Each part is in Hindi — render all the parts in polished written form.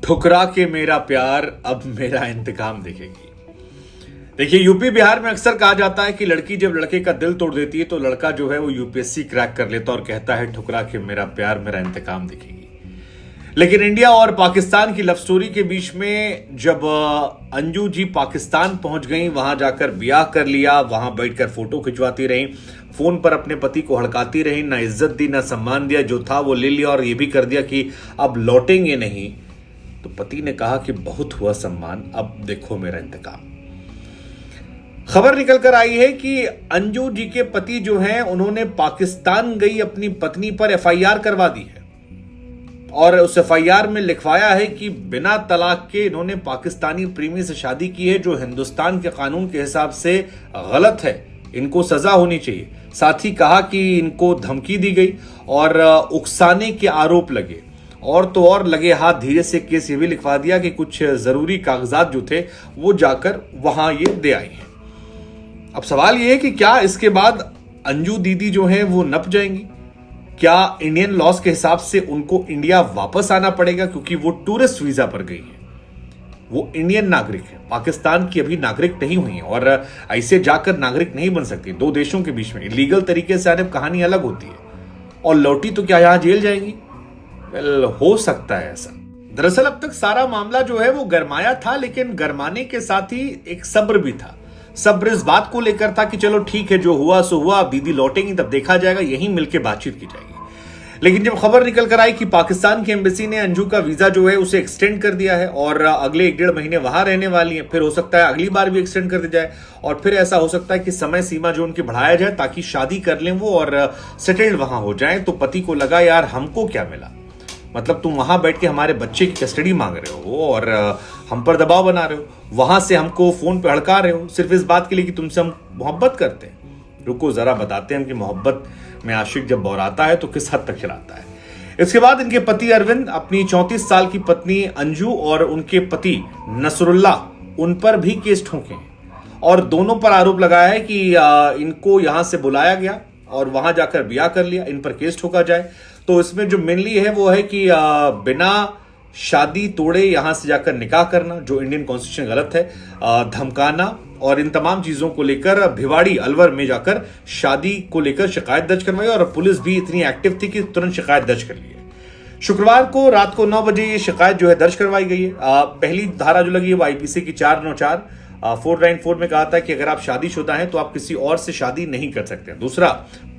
ठुकरा के मेरा प्यार अब मेरा इंतकाम देखेगी। देखिए, यूपी बिहार में अक्सर कहा जाता है कि लड़की जब लड़के का दिल तोड़ देती है तो लड़का जो है वो यूपीएससी क्रैक कर लेता और कहता है ठुकरा के मेरा प्यार मेरा इंतकाम देखेगी। लेकिन इंडिया और पाकिस्तान की लव स्टोरी के बीच में जब अंजू जी पाकिस्तान पहुंच गई, वहां जाकर ब्याह कर लिया, वहां बैठकर फोटो खिंचवाती रही, फोन पर अपने पति को हड़काती रही, ना इज्जत दी ना सम्मान दिया, जो था वो ले लिया और ये भी कर दिया कि अब लौटेंगे नहीं। तो पति ने कहा कि बहुत हुआ सम्मान, अब देखो मेरा इंतकाम। खबर निकल कर आई है कि अंजू जी के पति जो हैं उन्होंने पाकिस्तान गई अपनी पत्नी पर एफआईआर करवा दी है और उस एफआईआर में लिखवाया है कि बिना तलाक के इन्होंने पाकिस्तानी प्रेमी से शादी की है, जो हिंदुस्तान के कानून के हिसाब से गलत है, इनको सजा होनी चाहिए। साथ ही कहा कि इनको धमकी दी गई और उकसाने के आरोप लगे और तो और लगे हाथ धीरे से केस ये भी लिखवा दिया कि कुछ जरूरी कागजात जो थे वो जाकर वहां ये दे आई हैं। अब सवाल ये है कि क्या इसके बाद अंजू दीदी जो है वो नप जाएंगी? क्या इंडियन लॉस के हिसाब से उनको इंडिया वापस आना पड़ेगा, क्योंकि वो टूरिस्ट वीजा पर गई है, वो इंडियन नागरिक है, पाकिस्तान की अभी नागरिक नहीं हुई है और ऐसे जाकर नागरिक नहीं बन सकती। दो देशों के बीच में इलीगल तरीके से आने कहानी अलग होती है और लौटी तो क्या यहां जेल जाएंगी? हो सकता है ऐसा। दरअसल अब तक सारा मामला जो है वो गरमाया था, लेकिन गरमाने के साथ ही एक सब्र भी था। सब्र इस बात को लेकर था कि चलो ठीक है, जो हुआ सो हुआ, अब दीदी लौटेंगी तब देखा जाएगा, यहीं मिलकर बातचीत की जाएगी। लेकिन जब खबर निकल कर आई कि पाकिस्तान की एम्बेसी ने अंजू का वीजा जो है उसे एक्सटेंड कर दिया है और अगले 1-1.5 महीने वहां रहने वाली है, फिर हो सकता है अगली बार भी एक्सटेंड कर दी जाए और फिर ऐसा हो सकता है कि समय सीमा जो उनकी बढ़ाया जाए ताकि शादी कर लें वो और सेटल्ड वहां हो जाए। तो पति को लगा यार हमको क्या मिला, मतलब तुम वहां बैठ के हमारे बच्चे की कस्टडी मांग रहे हो और हम पर दबाव बना रहे हो, वहां से हमको फोन पे हड़का रहे हो सिर्फ इस बात के लिए कि तुमसे हम मोहब्बत करते हैं। रुको जरा बताते हैं कि मोहब्बत में आशिक जब बौराता है तो किस हद तक चलाता है। इसके बाद इनके पति अरविंद अपनी 34 साल की पत्नी अंजू और उनके पति नसरुल्ला उन पर भी केस ठोंके और दोनों पर आरोप लगाया है कि इनको यहां से बुलाया गया और वहां जाकर ब्याह कर लिया, इन पर केस ठोका जाए। तो इसमें जो मेनली है वो है कि बिना शादी तोड़े यहां से जाकर निकाह करना, जो इंडियन कॉन्स्टिट्यूशन गलत है, धमकाना और इन तमाम चीजों को लेकर भिवाड़ी अलवर में जाकर शादी को लेकर शिकायत दर्ज करवाई और पुलिस भी इतनी एक्टिव थी कि तुरंत शिकायत दर्ज कर ली है। शुक्रवार को रात को 9 बजे ये शिकायत जो है दर्ज करवाई गई है। पहली धारा जो लगी है वो आईपीसी की 494 494 में कहा था कि अगर आप शादीशुदा हैं तो आप किसी और से शादी नहीं कर सकते। दूसरा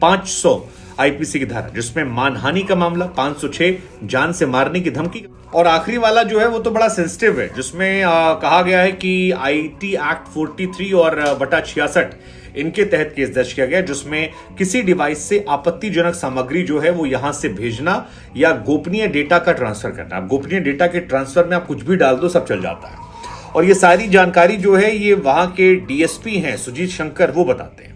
500 आईपीसी की धारा जिसमें मानहानि का मामला, 506 जान से मारने की धमकी और आखिरी वाला जो है वो तो बड़ा सेंसिटिव है जिसमें कहा गया है कि आईटी एक्ट 43 और बटा 66 इनके तहत केस दर्ज किया गया, जिसमें किसी डिवाइस से आपत्तिजनक सामग्री जो है वो यहां से भेजना या गोपनीय डेटा का ट्रांसफर करना। अब गोपनीय डेटा के ट्रांसफर में आप कुछ भी डाल दो सब चल जाता है और ये सारी जानकारी जो है ये वहां के डीएसपी हैं सुजीत शंकर, वो बताते हैं।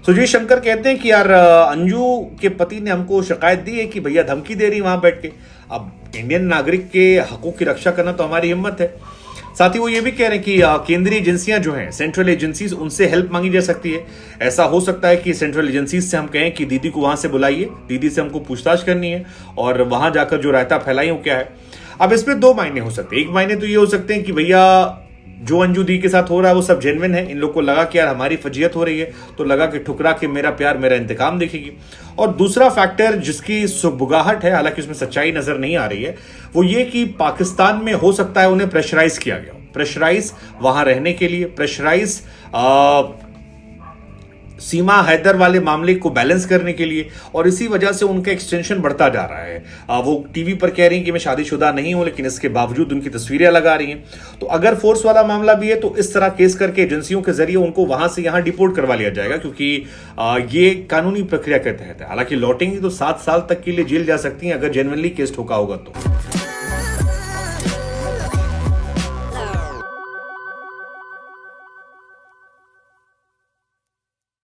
सुजीत शंकर कहते हैं कि यार अंजू के पति ने हमको शिकायत दी है कि भैया धमकी दे रही वहां बैठ के। अब इंडियन नागरिक के हकों की रक्षा करना तो हमारी हिम्मत है। साथ ही वो ये भी कह रहे हैं कि केंद्रीय एजेंसियां जो हैं, सेंट्रल एजेंसीज, उनसे हेल्प मांगी जा सकती है। ऐसा हो सकता है कि सेंट्रल एजेंसीज से हम कहें कि दीदी को वहां से बुलाइए, दीदी से हमको पूछताछ करनी है और वहां जाकर जो रायता फैलाई हो क्या है। अब इसमें 2 मायने हो सकते हैं। एक मायने तो ये हो सकते हैं कि भैया जो अंजू दी के साथ हो रहा है वो सब जेन्युइन है, इन लोग को लगा कि यार हमारी फजीयत हो रही है तो लगा कि ठुकरा के मेरा प्यार मेरा इंतकाम देखेगी। और दूसरा फैक्टर जिसकी सुबुगाहट है, हालांकि उसमें सच्चाई नजर नहीं आ रही है, वो ये कि पाकिस्तान में हो सकता है उन्हें प्रेशराइज किया गया, प्रेशराइज वहां रहने के लिए, प्रेशराइज सीमा हैदर वाले मामले को बैलेंस करने के लिए, और इसी वजह से उनका एक्सटेंशन बढ़ता जा रहा है। वो टीवी पर कह रही हैं कि मैं शादीशुदा नहीं हूं, लेकिन इसके बावजूद उनकी तस्वीरें लगा रही हैं। तो अगर फोर्स वाला मामला भी है तो इस तरह केस करके एजेंसियों के जरिए उनको वहां से यहां डिपोर्ट करवा लिया जाएगा, क्योंकि ये कानूनी प्रक्रिया के तहत है। हालांकि लौटेंगी तो 7 साल तक के लिए जेल जा सकती हैं अगर जेन्युइनली केस ठोका होगा तो।